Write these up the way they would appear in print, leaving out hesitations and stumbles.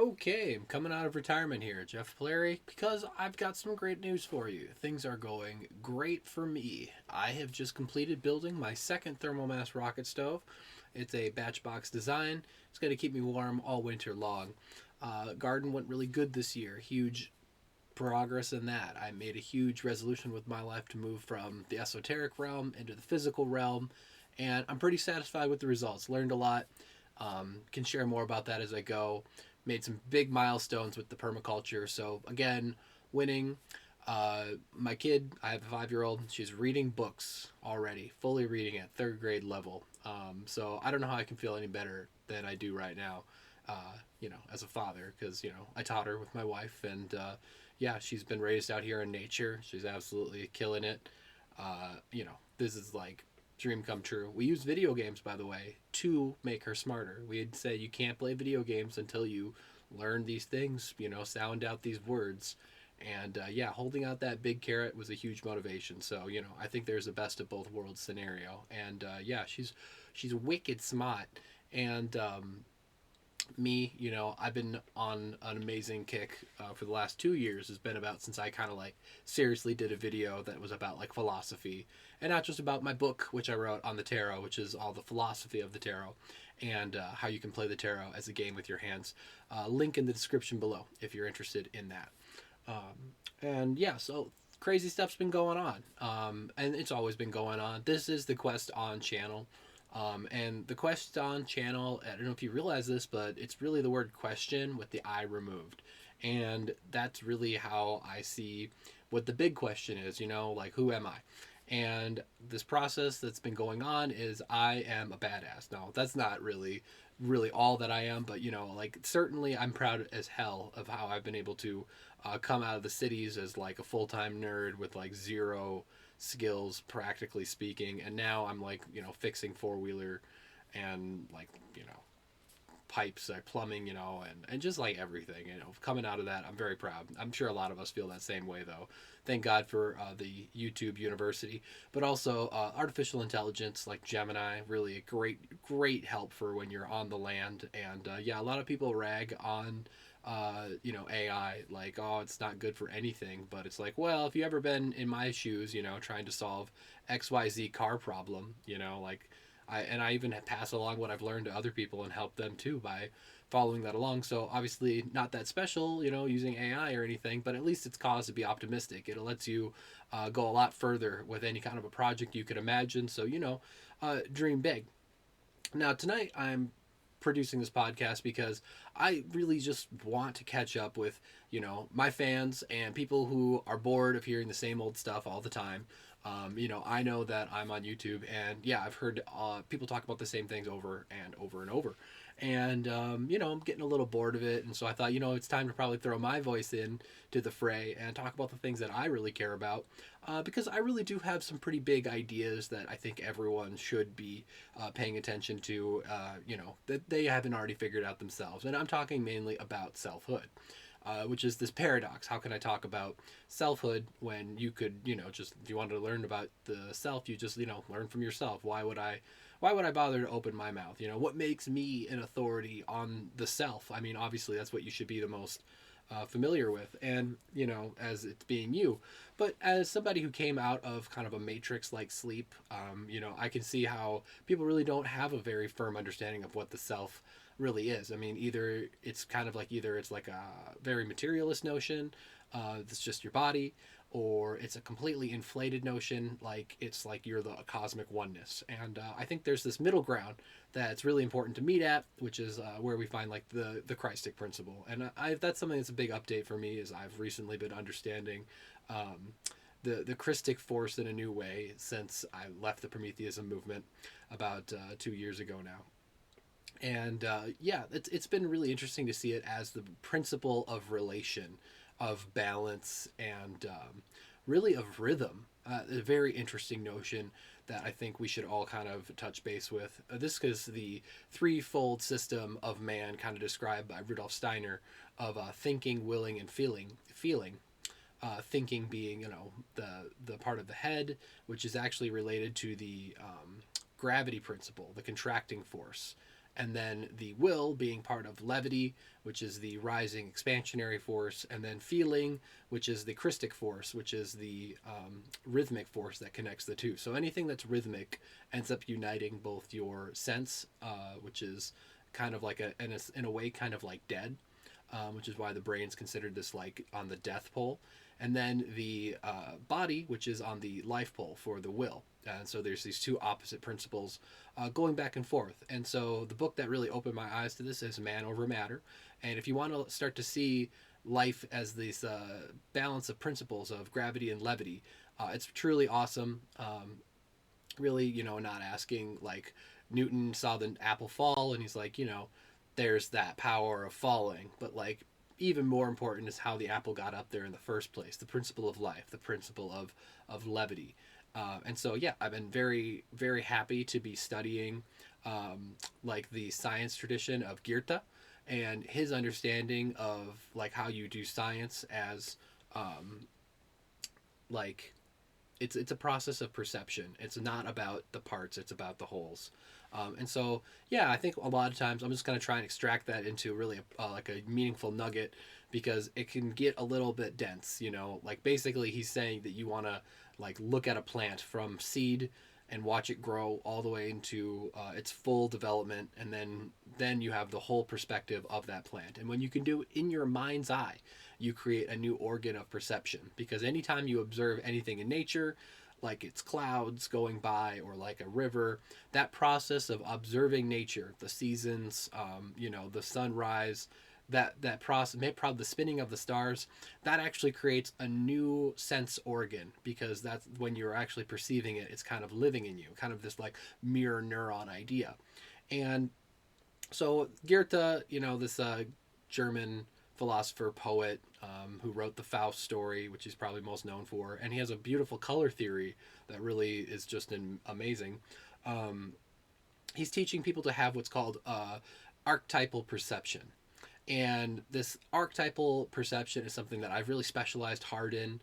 Okay, I'm coming out of retirement here, Jeff Polari, because I've got some great news for you. Things are going great for me. I have just completed building my second thermal mass rocket stove. It's a batch box design. It's going to keep me warm all winter long. Garden went really good this year. Huge progress in that. I made a huge resolution with my life to move from the esoteric realm into the physical realm, and I'm pretty satisfied with the results. Learned a lot. Can share more about that as I go. Made some big milestones with the permaculture. So again, winning. My kid, I have a 5-year old. She's reading books already, fully reading at third grade level. So I don't know how I can feel any better than I do right now. As a father, because I taught her with my wife, and yeah, she's been raised out here in nature. She's absolutely killing it. This is like dream come true. We use video games, by the way, to make her smarter. We'd say you can't play video games until you learn these things, sound out these words. And yeah, holding out that big carrot was a huge motivation. So I think there's a best of both worlds scenario. And yeah, she's wicked smart. And me, I've been on an amazing kick for the last 2 years. Has been about since I kind of like seriously did a video that was about like philosophy, and not just about my book, which I wrote on the tarot, which is all the philosophy of the tarot, and how you can play the tarot as a game with your hands. Link in the description below if you're interested in that. And yeah, so crazy stuff's been going on, and it's always been going on. This is the Quest On channel. And the Quest On channel, I don't know if you realize this, but it's really the word question with the I removed. And that's really how I see what the big question is, like, who am I? And this process that's been going on is I am a badass. No, that's not really all that I am, but like certainly I'm proud as hell of how I've been able to come out of the cities as like a full-time nerd with like zero skills, practically speaking, and now I'm like fixing four-wheeler and like pipes, plumbing, and just like everything, coming out of that. I'm very proud. I'm sure a lot of us feel that same way, though. Thank God for the YouTube University, but also artificial intelligence like Gemini, really a great help for when you're on the land. And yeah, a lot of people rag on AI, like, oh, it's not good for anything. But it's like, well, if you ever been in my shoes, trying to solve XYZ car problem, like I even pass along what I've learned to other people and help them too by following that along. So obviously not that special, using AI or anything, but at least it's cause to be optimistic. It lets you go a lot further with any kind of a project you could imagine. So dream big. Now tonight I'm producing this podcast because I really just want to catch up with, my fans and people who are bored of hearing the same old stuff all the time. I know that I'm on YouTube, and yeah, I've heard people talk about the same things over and over and over. And, I'm getting a little bored of it. And so I thought, it's time to probably throw my voice in to the fray and talk about the things that I really care about. Because I really do have some pretty big ideas that I think everyone should be paying attention to, that they haven't already figured out themselves. And I'm talking mainly about selfhood. Which is this paradox. How can I talk about selfhood when you could, just if you wanted to learn about the self, you just, learn from yourself. Why would I bother to open my mouth? What makes me an authority on the self? I mean, obviously that's what you should be the most familiar with, and as it's being you. But as somebody who came out of kind of a matrix like sleep, I can see how people really don't have a very firm understanding of what the self really is. I mean, either it's like a very materialist notion, that's just your body, or it's a completely inflated notion, like it's like you're the cosmic oneness. And I think there's this middle ground that's really important to meet at, which is where we find like the Christic principle. And that's something that's a big update for me, is I've recently been understanding the Christic force in a new way since I left the Prometheism movement about 2 years ago now. And yeah, it's been really interesting to see it as the principle of relation, of balance, and really of rhythm. A very interesting notion that I think we should all kind of touch base with. This is the threefold system of man, kind of described by Rudolf Steiner, of thinking, willing, and feeling. Thinking being, the part of the head, which is actually related to the gravity principle, the contracting force. and then the will being part of levity, which is the rising expansionary force, and then feeling, which is the Christic force, which is the rhythmic force that connects the two. So anything that's rhythmic ends up uniting both your sense, which is kind of like in a way kind of like dead, which is why the brain's considered this like on the death pole, and then the body, which is on the life pole for the will. And so there's these two opposite principles going back and forth. And so the book that really opened my eyes to this is Man Over Matter. And if you want to start to see life as this balance of principles of gravity and levity, it's truly awesome. Really, not asking like Newton saw the apple fall and he's like, there's that power of falling, but like even more important is how the apple got up there in the first place, the principle of life, the principle of levity. And so yeah, I've been very very happy to be studying like the science tradition of Goethe and his understanding of like how you do science as um, like it's a process of perception. It's not about the parts, it's about the wholes. And so, yeah, I think a lot of times I'm just going to try and extract that into really like a meaningful nugget because it can get a little bit dense, like basically he's saying that you want to like look at a plant from seed and watch it grow all the way into its full development, and then you have the whole perspective of that plant. And when you can do it in your mind's eye, you create a new organ of perception, because anytime you observe anything in nature, like it's clouds going by or like a river, that process of observing nature, the seasons, the sunrise, that process, maybe probably the spinning of the stars, that actually creates a new sense organ, because that's when you're actually perceiving it, it's kind of living in you, kind of this like mirror neuron idea. And so Goethe, this German philosopher poet who wrote the Faust story, which he's probably most known for, and he has a beautiful color theory that really is just amazing. Um, he's teaching people to have what's called archetypal perception, and this archetypal perception is something that I've really specialized hard in.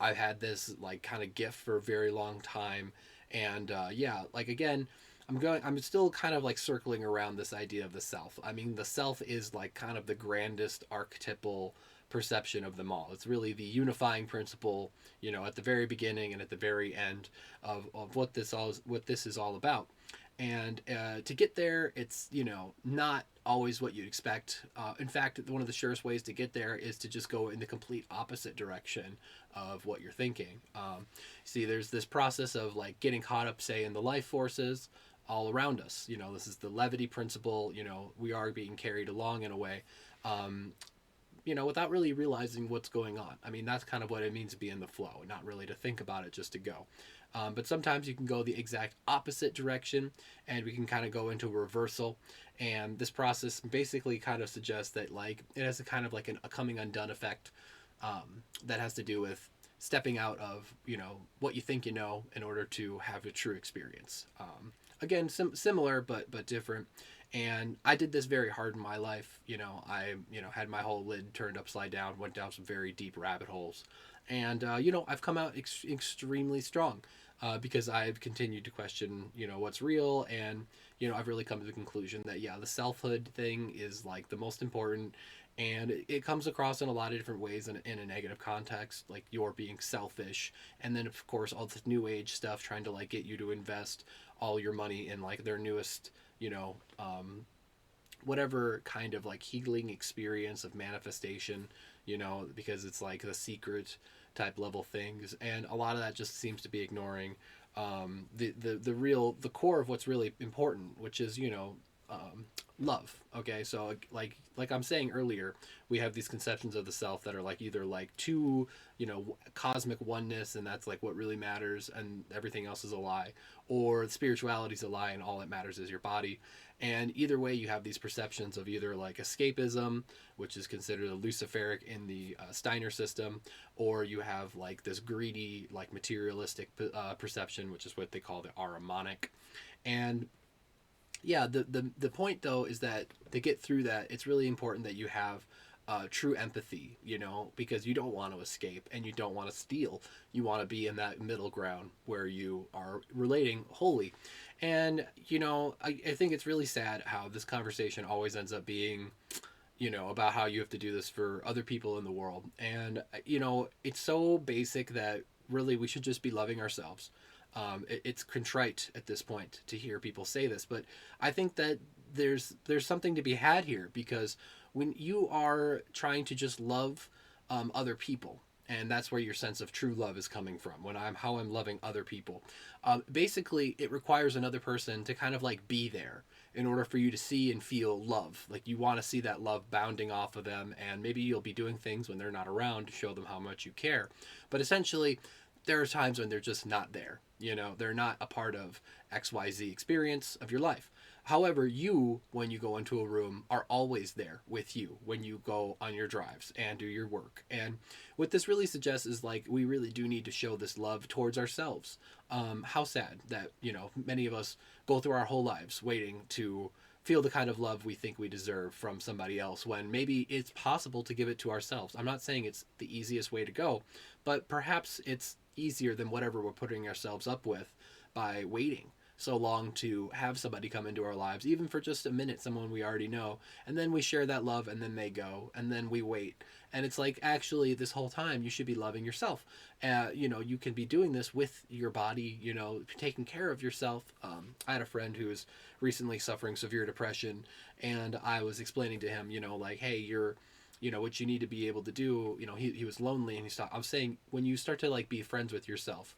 I've had this like kind of gift for a very long time, and yeah, like again, I'm still kind of like circling around this idea of the self. I mean, the self is like kind of the grandest archetypal perception of them all. It's really the unifying principle, at the very beginning and at the very end of what this is all about. And to get there, it's not always what you'd expect. In fact, one of the surest ways to get there is to just go in the complete opposite direction of what you're thinking. See, there's this process of like getting caught up, say, in the life forces all around us. This is the levity principle. We are being carried along in a way. Without really realizing what's going on. I mean, that's kind of what it means to be in the flow, not really to think about it, just to go. But sometimes you can go the exact opposite direction, and we can kind of go into a reversal. And this process basically kind of suggests that like it has a kind of like a coming undone effect that has to do with stepping out of what you think in order to have a true experience. Again, similar but different. And I did this very hard in my life. I had my whole lid turned upside down, went down some very deep rabbit holes, and I've come out extremely strong because I've continued to question what's real, and I've really come to the conclusion that yeah, the selfhood thing is like the most important, and it comes across in a lot of different ways in a negative context, like you're being selfish, and then of course all this new age stuff trying to like get you to invest all your money in like their newest whatever kind of like healing experience of manifestation, because it's like the secret type level things, and a lot of that just seems to be ignoring the core of what's really important, which is love. Okay, so like I'm saying earlier, we have these conceptions of the self that are like either like two cosmic oneness, and that's like what really matters, and everything else is a lie, or spirituality is a lie and all that matters is your body. And either way, you have these perceptions of either like escapism, which is considered a luciferic in the Steiner system, or you have like this greedy, like materialistic perception, which is what they call the Ahrimanic. And yeah, the point though is that to get through that, it's really important that you have true empathy, because you don't want to escape and you don't want to steal. You want to be in that middle ground where you are relating wholly. And, I think it's really sad how this conversation always ends up being, about how you have to do this for other people in the world. And, it's so basic that really we should just be loving ourselves. It's contrite at this point to hear people say this, but I think that there's something to be had here, because when you are trying to just love other people, and that's where your sense of true love is coming from, when I'm loving other people, basically it requires another person to kind of like be there in order for you to see and feel love. Like, you want to see that love bounding off of them, and maybe you'll be doing things when they're not around to show them how much you care. But essentially, there are times when they're just not there. They're not a part of XYZ experience of your life. However, you, when you go into a room, are always there with you when you go on your drives and do your work. And what this really suggests is, like, we really do need to show this love towards ourselves. How sad that, many of us go through our whole lives waiting to feel the kind of love we think we deserve from somebody else, when maybe it's possible to give it to ourselves. I'm not saying it's the easiest way to go, but perhaps it's easier than whatever we're putting ourselves up with by waiting so long to have somebody come into our lives, even for just a minute, someone we already know, and then we share that love, and then they go, and then we wait. And it's like, actually, this whole time you should be loving yourself. You can be doing this with your body, taking care of yourself. I had a friend who was recently suffering severe depression, and I was explaining to him, like, hey, what you need to be able to do, he was lonely, and I was saying, when you start to like be friends with yourself,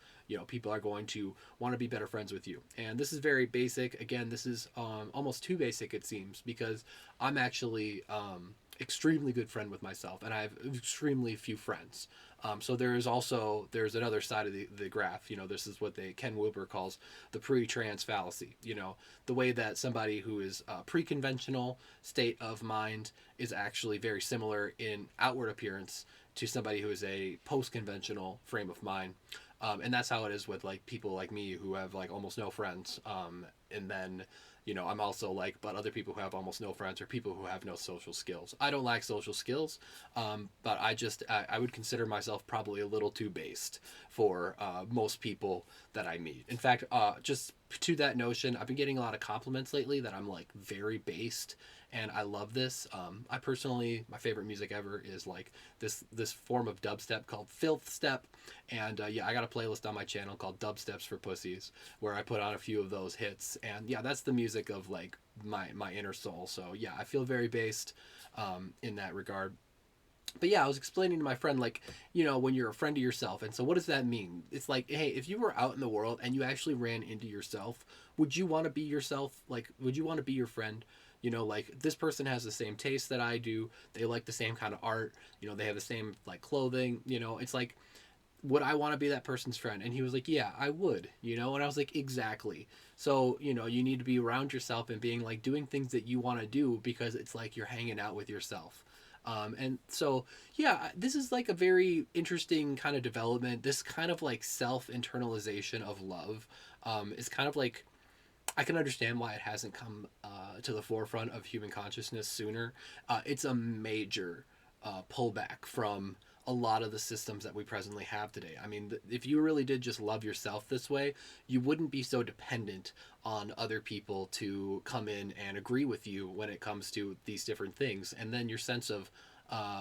people are going to want to be better friends with you. And this is very basic. Again, this is almost too basic, it seems, because I'm actually extremely good friend with myself, and I have extremely few friends. So there's another side of the graph. This is what Ken Wilber calls the pre-trans fallacy. The way that somebody who is a pre-conventional state of mind is actually very similar in outward appearance to somebody who is a post-conventional frame of mind. And that's how it is with like people like me who have like almost no friends. And then I'm also like, but other people who have almost no friends, or people who have no social skills. I don't lack social skills, but I would consider myself probably a little too based for most people that I meet. In fact, just to that notion, I've been getting a lot of compliments lately that I'm like very based, and I love this. I personally, my favorite music ever is like this form of dubstep called filth step, and yeah, I got a playlist on my channel called Dubsteps for Pussies, where I put on a few of those hits, and yeah, that's the music of like my inner soul. So yeah, I feel very based in that regard. But yeah, I was explaining to my friend, like, when you're a friend of yourself, and so what does that mean? It's like, hey, if you were out in the world and you actually ran into yourself, would you want to be yourself? Like, would you want to be your friend? Like, this person has the same taste that I do. They like the same kind of art. They have the same like clothing. It's like, would I want to be that person's friend? And he was like, yeah, I would. And I was like, exactly. So you need to be around yourself and being like doing things that you want to do, because it's like you're hanging out with yourself. And so, yeah, this is like a very interesting kind of development. This kind of like self-internalization of love is kind of like, I can understand why it hasn't come to the forefront of human consciousness sooner. It's a major pullback from a lot of the systems that we presently have today. I mean, if you really did just love yourself this way, you wouldn't be so dependent on other people to come in and agree with you when it comes to these different things. And then your sense of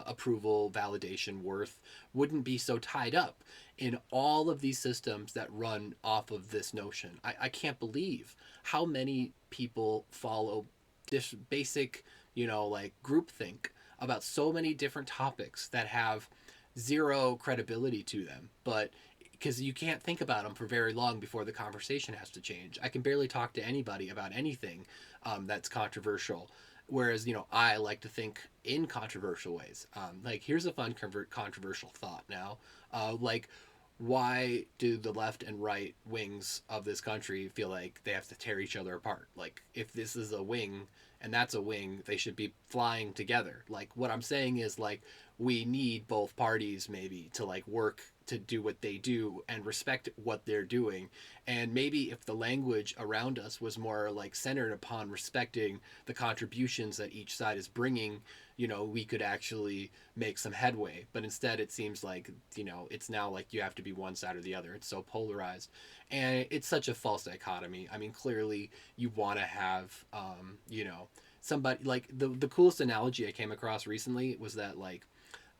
approval, validation, worth wouldn't be so tied up in all of these systems that run off of this notion. I can't believe how many people follow this basic, like groupthink about so many different topics that have zero credibility to them, but because you can't think about them for very long before the conversation has to change. I can barely talk to anybody about anything that's controversial, whereas I like to think in controversial ways. Like, here's a fun controversial thought now. Like, why do the left and right wings of this country feel like they have to tear each other apart? Like, if this is a wing and that's a wing, they should be flying together. Like, what I'm saying is, like, we need both parties maybe to like work to do what they do and respect what they're doing. And maybe if the language around us was more like centered upon respecting the contributions that each side is bringing, we could actually make some headway. But instead, it seems like, it's now like you have to be one side or the other. It's so polarized. And it's such a false dichotomy. I mean, clearly, you want to have, somebody like the coolest analogy I came across recently was that, like,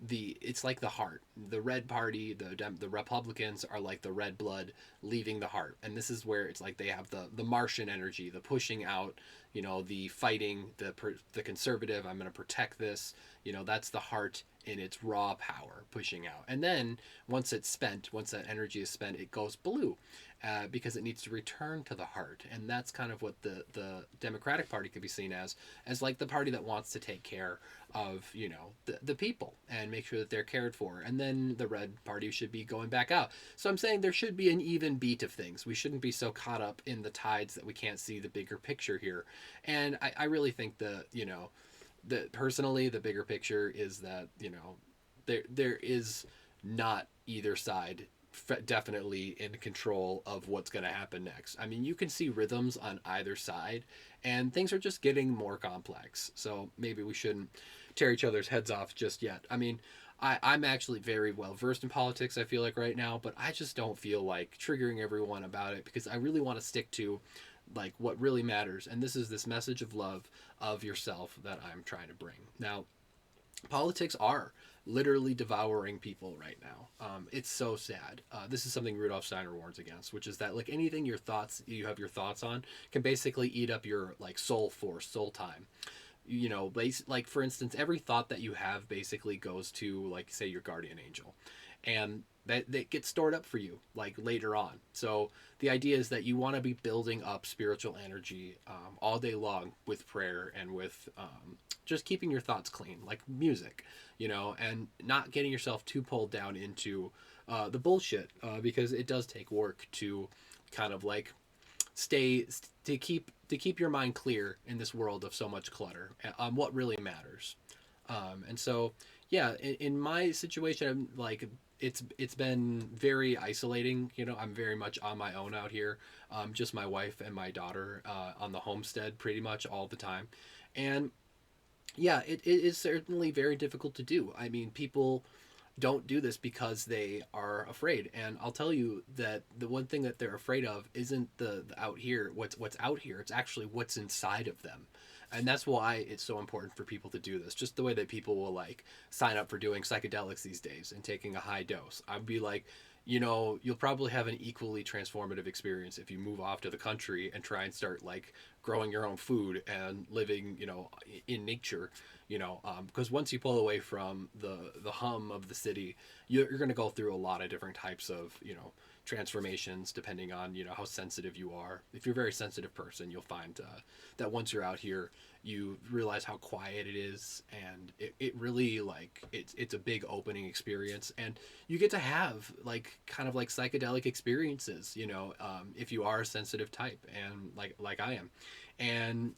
it's like the heart. The red party, the Republicans are like the red blood leaving the heart, and this is where it's like they have the Martian energy, the pushing out, the fighting, the conservative. I'm going to protect this. That's the heart in its raw power pushing out, and then once it's spent, once that energy is spent, it goes blue. Because it needs to return to the heart, and that's kind of what the Democratic Party could be seen as like the party that wants to take care of the people and make sure that they're cared for, and then the red party should be going back out. So I'm saying there should be an even beat of things. We shouldn't be so caught up in the tides that we can't see the bigger picture here. And I really think that personally the bigger picture is that there is not either side definitely in control of what's going to happen next. I mean, you can see rhythms on either side, and things are just getting more complex. So maybe we shouldn't tear each other's heads off just yet. I mean, I'm actually very well versed in politics, I feel like, right now, but I just don't feel like triggering everyone about it, because I really want to stick to like what really matters. And this is this message of love of yourself that I'm trying to bring. Now, politics are literally devouring people right now. It's so sad. This is something Rudolf Steiner warns against, which is that like anything you have your thoughts on can basically eat up your like soul force, soul time. Like for instance, every thought that you have basically goes to, like, say, your guardian angel, and that gets stored up for you like later on. So the idea is that you want to be building up spiritual energy all day long with prayer and with just keeping your thoughts clean, like music, and not getting yourself too pulled down into the bullshit, because it does take work to kind of like stay to keep your mind clear in this world of so much clutter on what really matters. And so, yeah, in my situation, I'm like, it's been very isolating. I'm very much on my own out here. Just my wife and my daughter on the homestead pretty much all the time. And yeah, it is certainly very difficult to do. I mean, people don't do this because they are afraid, and I'll tell you that the one thing that they're afraid of isn't the out here, what's out here. It's actually what's inside of them. And that's why it's so important for people to do this. Just the way that people will like sign up for doing psychedelics these days and taking a high dose, I'd be like, you'll probably have an equally transformative experience if you move off to the country and try and start like growing your own food and living, in nature, because once you pull away from the hum of the city, you're going to go through a lot of different types of, transformations depending on, how sensitive you are. If you're a very sensitive person, you'll find that once you're out here, you realize how quiet it is, and it really like it's a big opening experience, and you get to have like kind of like psychedelic experiences, if you are a sensitive type, and like I am. And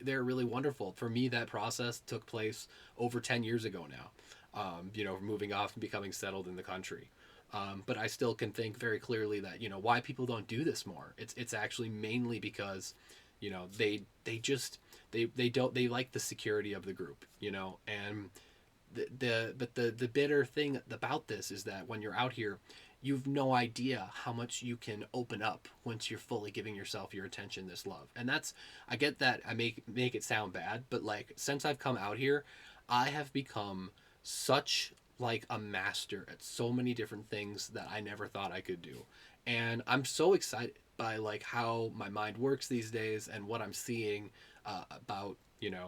they're really wonderful. For me, that process took place over 10 years ago now, moving off and becoming settled in the country. But I still can think very clearly that why people don't do this more. It's actually mainly because they just they like the security of the group, and the bitter thing about this is that when you're out here, you've no idea how much you can open up once you're fully giving yourself your attention, this love. And that's, I get that I make it sound bad, but like since I've come out here, I have become such like a master at so many different things that I never thought I could do. And I'm so excited by like how my mind works these days and what I'm seeing about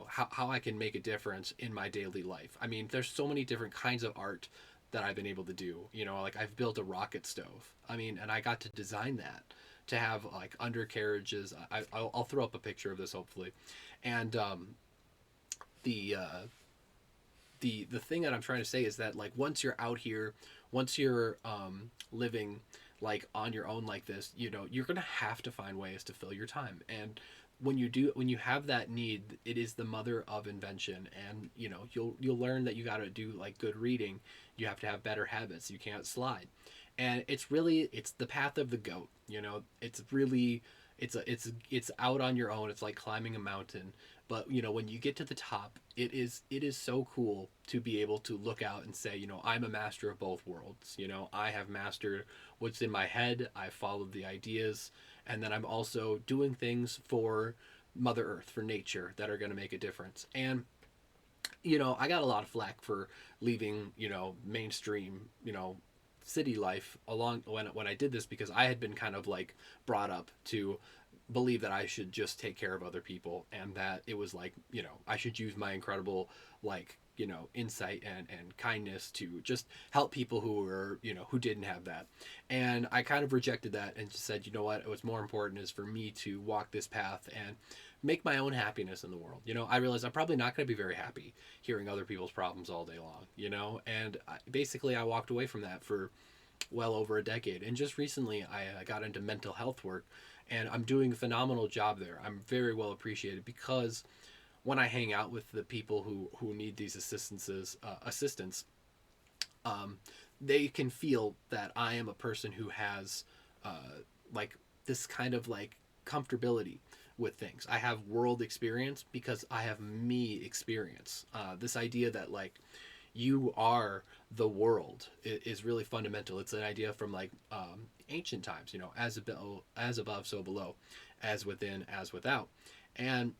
how I can make a difference in my daily life. I mean, there's so many different kinds of art that I've been able to do. Like I've built a rocket stove. I mean, and I got to design that to have like undercarriages. I'll throw up a picture of this hopefully. And the the thing that I'm trying to say is that like once you're out here, once you're living like on your own like this, you're gonna have to find ways to fill your time. And when you have that need, it is the mother of invention. And you'll learn that you got to do like good reading. You have to have better habits. You can't slide. And it's the path of the goat. You know, it's really it's out on your own. It's like climbing a mountain. But you know, when you get to the top, it is so cool to be able to look out and say, you know, I'm a master of both worlds. You know, I have mastered what's in my head. I followed the ideas, and then I'm also doing things for Mother Earth, for nature, that are going to make a difference. And you know, I got a lot of flack for leaving, you know, mainstream, you know, city life along when I did this, because I had been kind of like brought up to believe that I should just take care of other people, and that it was like, you know, I should use my incredible, like, you know, insight and kindness to just help people who were, you know, who didn't have that. And I kind of rejected that and just said, you know what, what's more important is for me to walk this path and make my own happiness in the world. You know, I realize I'm probably not going to be very happy hearing other people's problems all day long, you know, and basically I walked away from that for well over a decade. And just recently I got into mental health work, and I'm doing a phenomenal job there. I'm very well appreciated, because when I hang out with the people who need these assistance, um, they can feel that I am a person who has like this kind of like comfortability with things. I have world experience because I have me experience. This idea that like you are the world is really fundamental. It's an idea from like ancient times, you know, as above, so below, as within, as without. And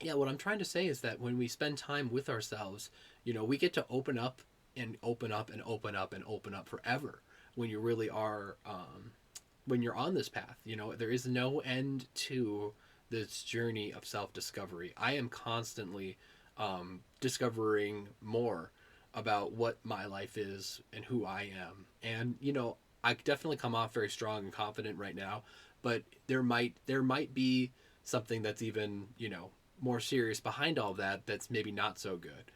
yeah, what I'm trying to say is that when we spend time with ourselves, you know, we get to open up and open up and open up and open up forever when you really are, when you're on this path. You know, there is no end to this journey of self discovery. I am constantly discovering more about what my life is and who I am. And, you know, I definitely come off very strong and confident right now, but there might be something that's even, you know, more serious behind all that, that's maybe not so good,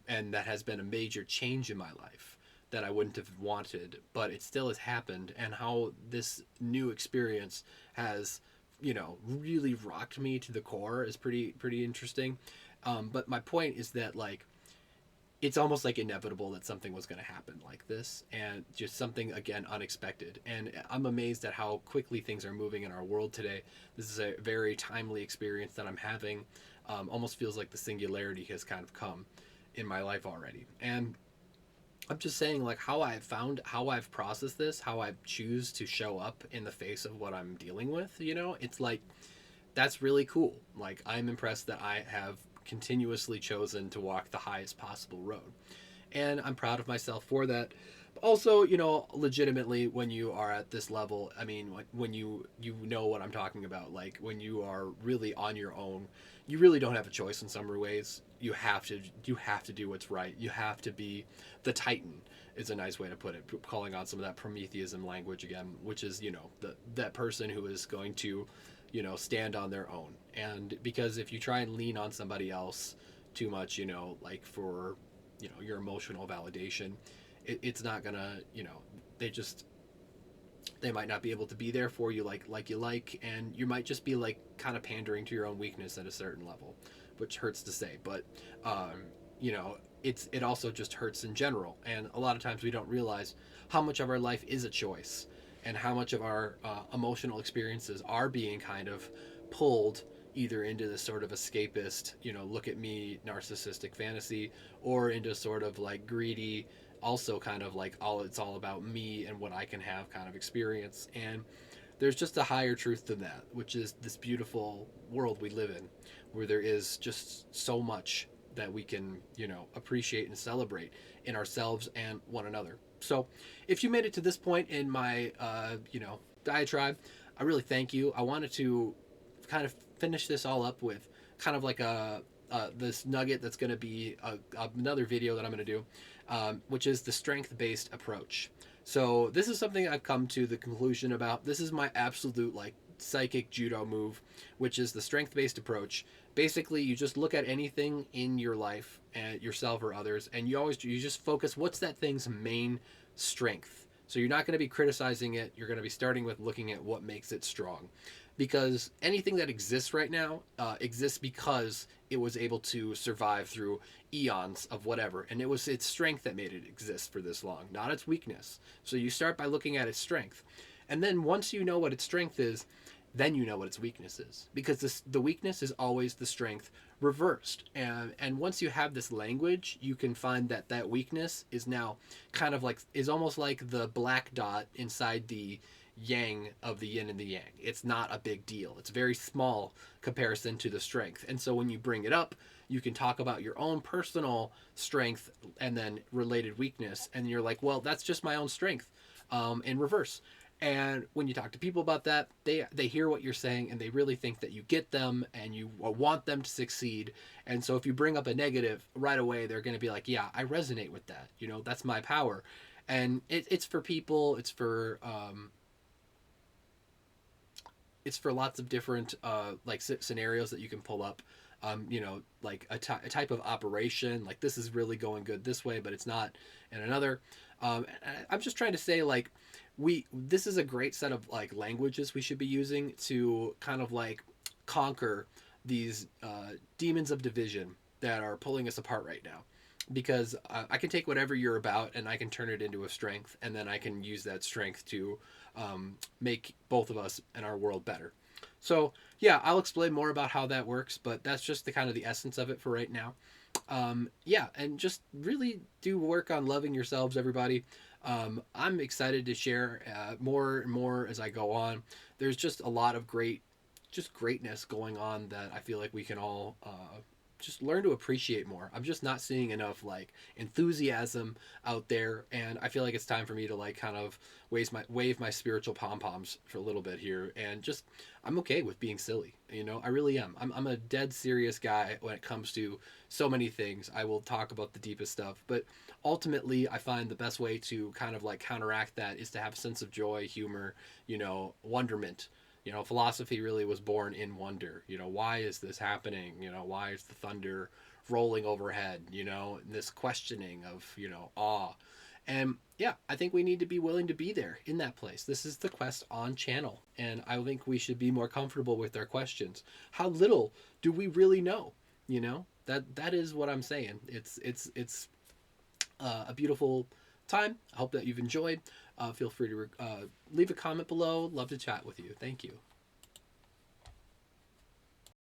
and that has been a major change in my life that I wouldn't have wanted, but it still has happened. And how this new experience has, you know, really rocked me to the core is pretty interesting. But my point is that like it's almost like inevitable that something was going to happen like this, and just something again unexpected. And I'm amazed at how quickly things are moving in our world today. This is a very timely experience that I'm having. Almost feels like the singularity has kind of come in my life already. And I'm just saying, like, how I've processed this, how I choose to show up in the face of what I'm dealing with, you know, it's like, that's really cool. Like, I'm impressed that I have continuously chosen to walk the highest possible road. And I'm proud of myself for that. But also, you know, legitimately, when you are at this level, I mean, when you know what I'm talking about, like when you are really on your own, you really don't have a choice in some ways. You have to do what's right. You have to be the Titan, is a nice way to put it, calling on some of that Prometheism language again, which is, you know, that person who is going to, you know, stand on their own. And because if you try and lean on somebody else too much, you know, like for, you know, your emotional validation, it's not gonna, you know, they just, they might not be able to be there for you like you like, and you might just be like kind of pandering to your own weakness at a certain level, which hurts to say. But you know, it also just hurts in general. And a lot of times we don't realize how much of our life is a choice, and how much of our emotional experiences are being kind of pulled either into this sort of escapist, you know, look at me narcissistic fantasy, or into sort of like greedy, also kind of like it's all about me and what I can have kind of experience. And there's just a higher truth than that, which is this beautiful world we live in, where there is just so much that we can, you know, appreciate and celebrate in ourselves and one another. So if you made it to this point in my, you know, diatribe, I really thank you. I wanted to kind of finish this all up with kind of like this nugget that's going to be another video that I'm going to do, which is the strength-based approach. So this is something I've come to the conclusion about. This is my absolute like psychic judo move, which is the strength-based approach. Basically, you just look at anything in your life, and yourself or others, and you just focus, what's that thing's main strength. So you're not going to be criticizing it. You're going to be starting with looking at what makes it strong. because anything that exists right now exists because it was able to survive through eons of whatever, and it was its strength that made it exist for this long, not its weakness. So you start by looking at its strength, and then once you know what its strength is, then you know what its weakness is, because the weakness is always the strength reversed. And once you have this language, you can find that that weakness is now kind of like, is almost like the black dot inside the yang of the yin and the yang. It's not a big deal. It's very small comparison to the strength. And so when you bring it up, you can talk about your own personal strength and then related weakness, and you're like, well, that's just my own strength, in reverse. And when you talk to people about that, they hear what you're saying and they really think that you get them and you want them to succeed. And so if you bring up a negative right away, they're going to be like, yeah, I resonate with that. You know, that's my power. And it's for people. It's for lots of different like scenarios that you can pull up. You know, like a type of operation, like this is really going good this way, but it's not in another. I'm just trying to say, like, this is a great set of like languages we should be using to kind of like conquer these demons of division that are pulling us apart right now, because I can take whatever you're about and I can turn it into a strength, and then I can use that strength to make both of us and our world better. So yeah, I'll explain more about how that works, but that's just the kind of the essence of it for right now. Yeah, and just really do work on loving yourselves, everybody. I'm excited to share more and more as I go on. There's just a lot of greatness going on that I feel like we can all just learn to appreciate more. I'm just not seeing enough like enthusiasm out there, and I feel like it's time for me to like kind of wave my spiritual pom poms for a little bit here, and just I'm okay with being silly. You know, I really am. I'm a dead serious guy when it comes to so many things. I will talk about the deepest stuff, but ultimately, I find the best way to kind of like counteract that is to have a sense of joy, humor, you know, wonderment. You know, philosophy really was born in wonder. You know, why is this happening? You know, why is the thunder rolling overhead? You know, and this questioning of, you know, awe. And yeah, I think we need to be willing to be there in that place. This is the quest on channel. And I think we should be more comfortable with our questions. How little do we really know? You know, that is what I'm saying. It's a beautiful time. I hope that you've enjoyed. Feel free to leave a comment below. Love to chat with you. Thank you.